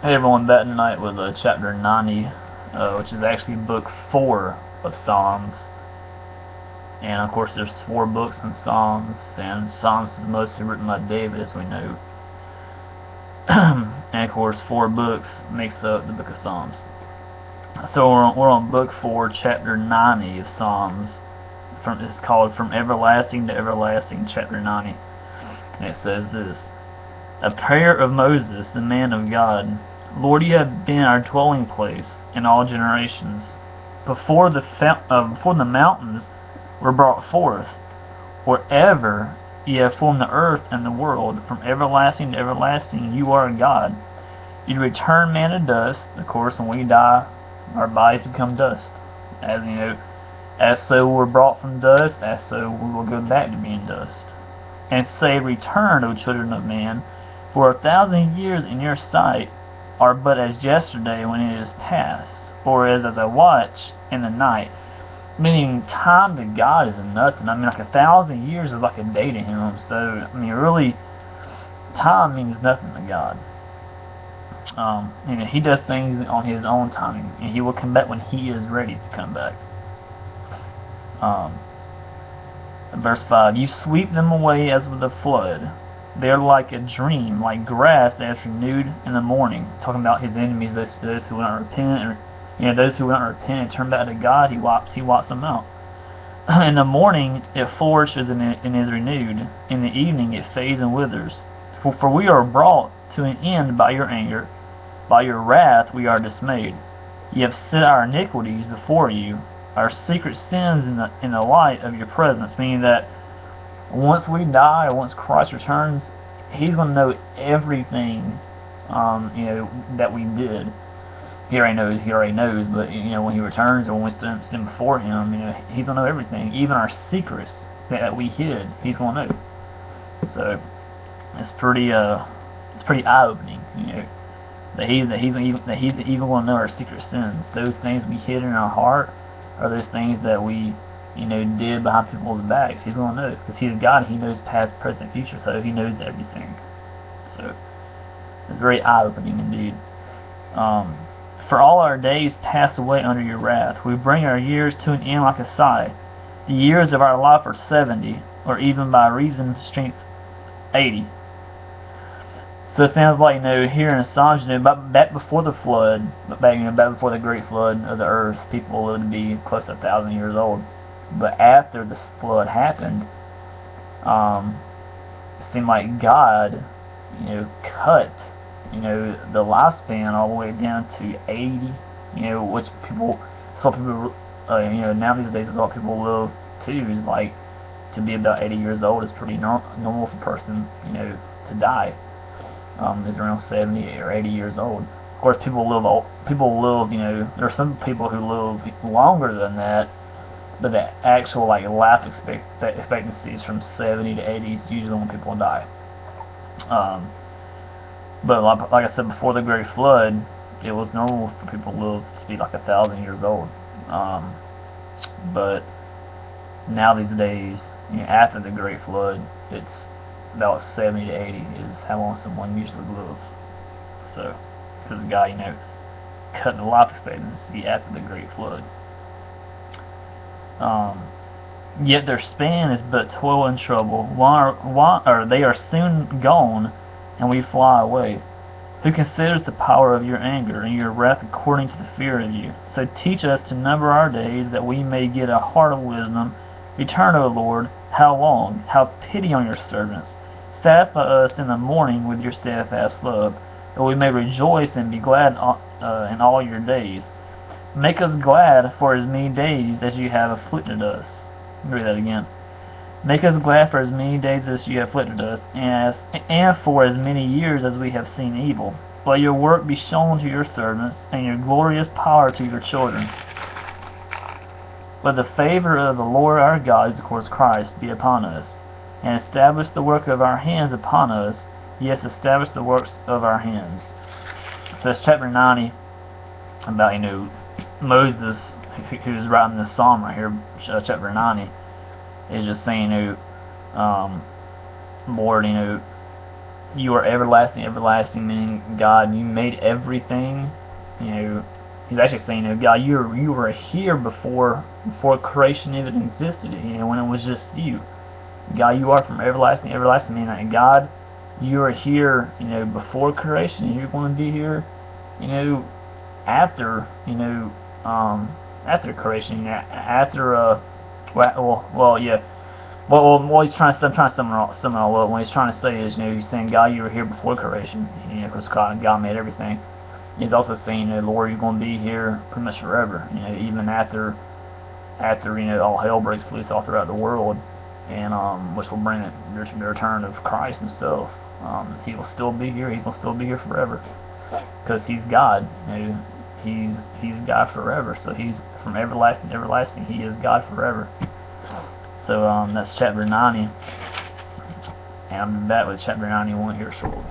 Hey everyone, that tonight was chapter 90, which is actually book 4 of Psalms. And of course, there's 4 books in Psalms, and Psalms is mostly written by David, as we know. And of course, 4 books makes up the book of Psalms. So we're on book 4, chapter 90 of Psalms. It's called From Everlasting to Everlasting, chapter 90. And it says this: A prayer of Moses, the man of God. Lord, you have been our dwelling place in all generations. Before the mountains were brought forth, wherever you have formed the earth and the world, from everlasting to everlasting, you are God. You return man to dust. Of course, when we die, our bodies become dust. As you know, as so we're brought from dust, as so we will go back to being dust. And say, Return, O children of man, for 1,000 years in your sight are but as yesterday when it is past, or as a watch in the night. Meaning, time to God is nothing. I mean, like 1,000 years is like a day to Him. So, I mean, really, time means nothing to God. He does things on His own timing, and He will come back when He is ready to come back. Verse 5: You sweep them away as with a flood. They're like a dream, like grass that is renewed in the morning. Talking about His enemies, those who will not repent, those who will not repent and turn back to God, He wipes them out. In the morning it flourishes and is renewed. In the evening it fades and withers. For we are brought to an end by your anger. By your wrath we are dismayed. You have set our iniquities before you, our secret sins in the light of your presence. Meaning that once we die, or once Christ returns, He's going to know everything, that we did. He already knows, but when He returns, or when we stand before Him, He's going to know everything, even our secrets that we hid. He's going to know. So it's pretty eye-opening, that He's even going to know our secret sins. Those things we hid in our heart, are those things that we did behind people's backs. He's going to know, because He's God. He knows past, present, future, so He knows everything. So it's very eye-opening indeed. For all our days pass away under your wrath. We bring our years to an end like a sigh. The years of our life are 70, or even by reason of strength 80. So it sounds like here in Psalms, back before the flood, back before the great flood of the earth, people lived to be close to 1,000 years old. But after the flood happened, it seemed like God, cut, the lifespan all the way down to 80. Which now these days is all people live to. Is like to be about 80 years old is pretty normal for a person, to die. Is around 70 or 80 years old. Of course, people live. There are some people who live longer than that. But the actual life expectancy is from 70 to 80 is usually when people die. But like I said, before the Great Flood, it was normal for people to live to be like 1,000 years old. But now these days, after the Great Flood, it's about 70 to 80 is how long someone usually lives. So this guy, cutting the life expectancy after the Great Flood. Yet their span is but toil and trouble. They are soon gone, and we fly away. Who considers the power of your anger and your wrath according to the fear of you? So teach us to number our days, that we may get a heart of wisdom. Return, O Lord, how long? Have pity on your servants. Satisfy us in the morning with your steadfast love, that we may rejoice and be glad in all your days. Make us glad for as many days as you have afflicted us. Let me read that again. Make us glad for as many days as you have afflicted us, and for as many years as we have seen evil. Let your work be shown to your servants, and your glorious power to your children. Let the favor of the Lord our God, of course Christ, be upon us, and establish the work of our hands upon us. Yes, establish the works of our hands. So that's chapter 90 about Moses, who's writing this psalm right here, chapter 90, is just saying, Lord, you are everlasting, everlasting, meaning God, you made everything. You know, he's actually saying, you know, God, you were here before creation even existed. You know, when it was just you. God, you are from everlasting, everlasting, meaning God, you are here. You know, before creation. You're going to be here. You know, after. You know, after creation. You know, after yeah. Well, he's trying to, I'm trying to sum it all up. What he's trying to say is, you know, he's saying, God, you were here before creation, you know, because God made everything. He's also saying, you know, Lord, you're going to be here pretty much forever, you know, even after, you know, all hell breaks loose all throughout the world, and, which will bring the return of Christ himself. He will still be here, he's going to still be here forever, because he's God, you know, he's God forever, so he's from everlasting to everlasting, he is God forever. So that's chapter 90, and I'll be back with chapter 91 here shortly.